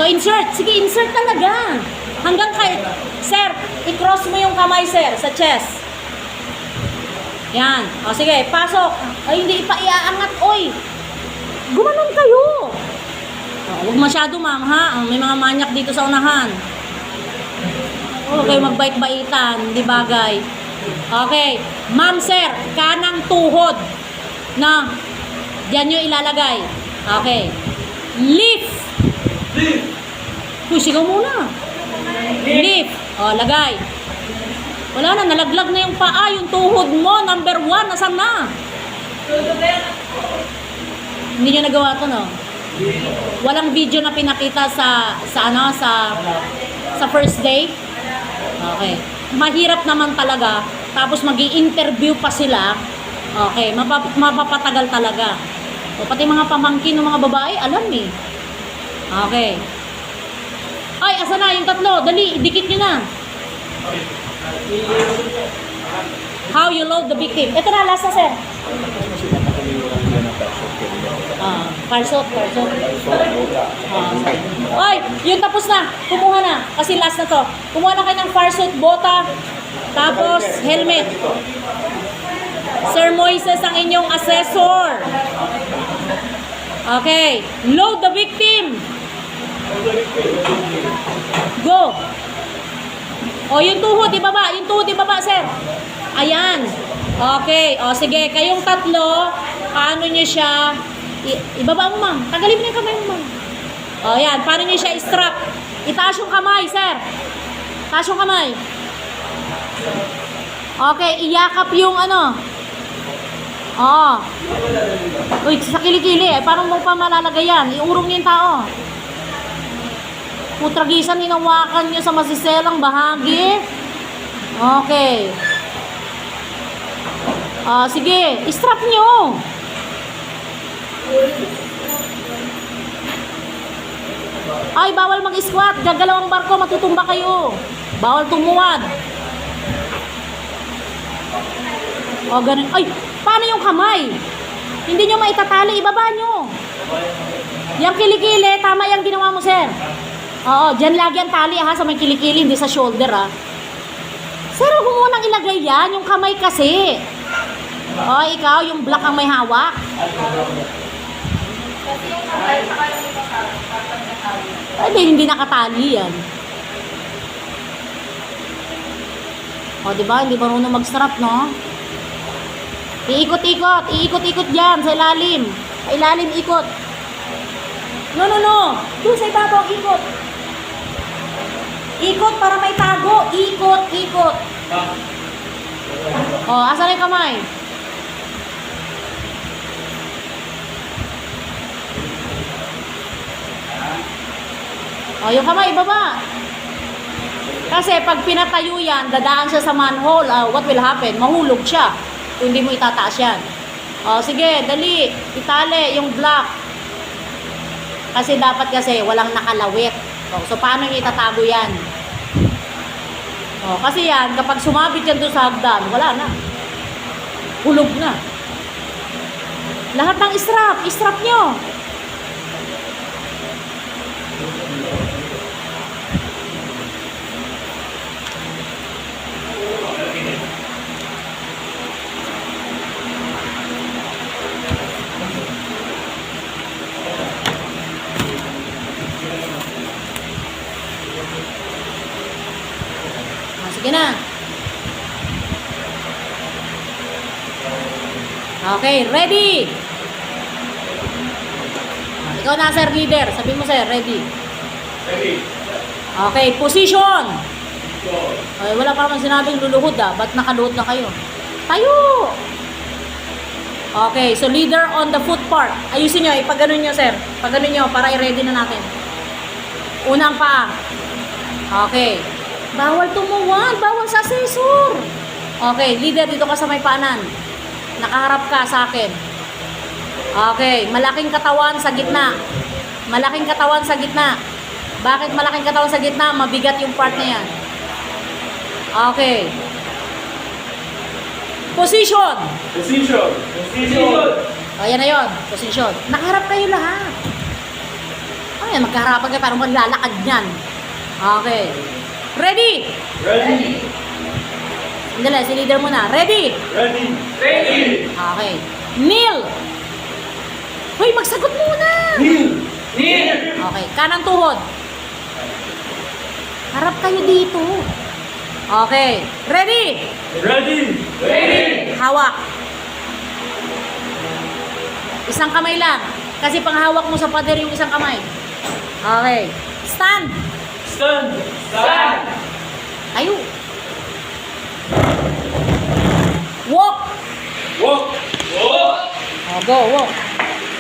So, insert. Sige, insert talaga. Hanggang kay... Sir, i-cross mo yung kamay, sir, sa chest. Yan. O, sige, pasok. Ay, hindi pa iaangat, oy. Gumanon kayo. O, huwag masyado, ma'am, ha? May mga manyak dito sa unahan. O, kayo magbait-baitan. Hindi bagay. Okay. Ma'am, sir, kanang tuhod. Na, diyan nyo ilalagay. Okay. Lift. Lift. Uy, sigaw muna. Lift. O, lagay. Wala na, nalaglag na yung paa, yung tuhod mo, number 1, nasan na? Hindi nyo nagawa to, no? Walang video na pinakita sa first day? Okay. Mahirap naman talaga, tapos magi-interview pa sila. Okay, mapapatagal talaga. O, pati mga pamangkin ng mga babae, alam eh. Okay. Ay, asa na yung tatlo? Dali, dikit nyo na. How you load the victim. Ito na, last na, sir. Parsot. Ay, yun tapos na. Kumuha na. Kasi last na to. Kumuha na kayo ng parsot, bota, tapos helmet. Sir Moises ang inyong assessor. Okay. Load the victim. Go. O, yung tuhod, ibaba. Yung tuhod, ibaba, sir. Ayan. Okay. O, sige. Kayong tatlo, paano nyo siya... ibaba mo, ma'am. Tagalin mo na yung kamay mo, ma'am. O, yan. Paano nyo siya i-strap? Itaas yung kamay, sir. Taas yung kamay. Okay. Iyakap yung ano. O. Uy, sa kilikili. Parang mo pa malalagay yan. Iurong niyo yung tao. Putragisan, hinawakan nyo sa masiselang bahagi. Okay. Sige, i-strap nyo. Ay, bawal mag-squat. Gagalawang barko, matutumba kayo. Bawal tumuwad. O, ganun. Ay, paano yung kamay? Hindi nyo maitatali, ibaba nyo. Yung kilikili, tama yung ginawa mo, sir. Oo, dyan lagi ang tali ha, sa may kilikili, hindi sa shoulder ha. Sir, huwag mo munang ilagay yan, yung kamay kasi. O, ikaw, yung black ang may hawak. Ay, hindi nakatali yan. O, diba, hindi marunong mag-strap, no? Iikot-ikot dyan, sa ilalim. Sa ilalim, ikot. No. Doon sa ibabaw, ikot. Ikot para may tago. Ikot. O, asan na yung kamay? O, yung kamay, ibaba. Kasi pag pinatayo yan, dadaan siya sa manhole. What will happen? Mahulog siya. Kung hindi mo itataas yan. O, sige, dali. Itali yung block. Kasi dapat walang nakalawit. O, so, paano nyo itatago yan? O, kasi yan, kapag sumabit yan doon sa hagdan, wala na. Hulog na. Lahat ng istrap nyo. Sige na. Okay, ready. Ikaw na, sir, leader. Sabi mo, sir, ready. Ready. Okay, position. Ay, wala pa naman sinabing luluhod Ba't nakaluhod na kayo? Tayo. Okay, so leader on the foot part. Ayusin nyo, ipaganon nyo, sir. Paganon nyo para i-ready na natin. Unang paa. Okay. Bawal tumuwad, bawal sa assessor. Okay, leader, dito ka sa may paanan. Nakaharap ka sa akin. Okay, malaking katawan sa gitna. Malaking katawan sa gitna. Bakit malaking katawan sa gitna? Mabigat yung part na yan. Okay. Position. Position. O, yan na yun. Position. Nakaharap kayo lahat. Ayan, magkaharapan kayo para maglalakad niyan. Okay. Ready? Ready. Sandali, si leader muna. Ready? Ready. Ready. Okay. Kneel. Hoy, magsagot muna. Kneel. Kneel. Okay, kanang tuhod. Harap kayo dito. Okay. Ready? Ready. Ready. Hawak. Isang kamay lang. Kasi panghawak mo sa pader yung isang kamay. Okay. Stand. Stand. Stand. Tayo. Walk. Walk. Walk. Oh, go, walk.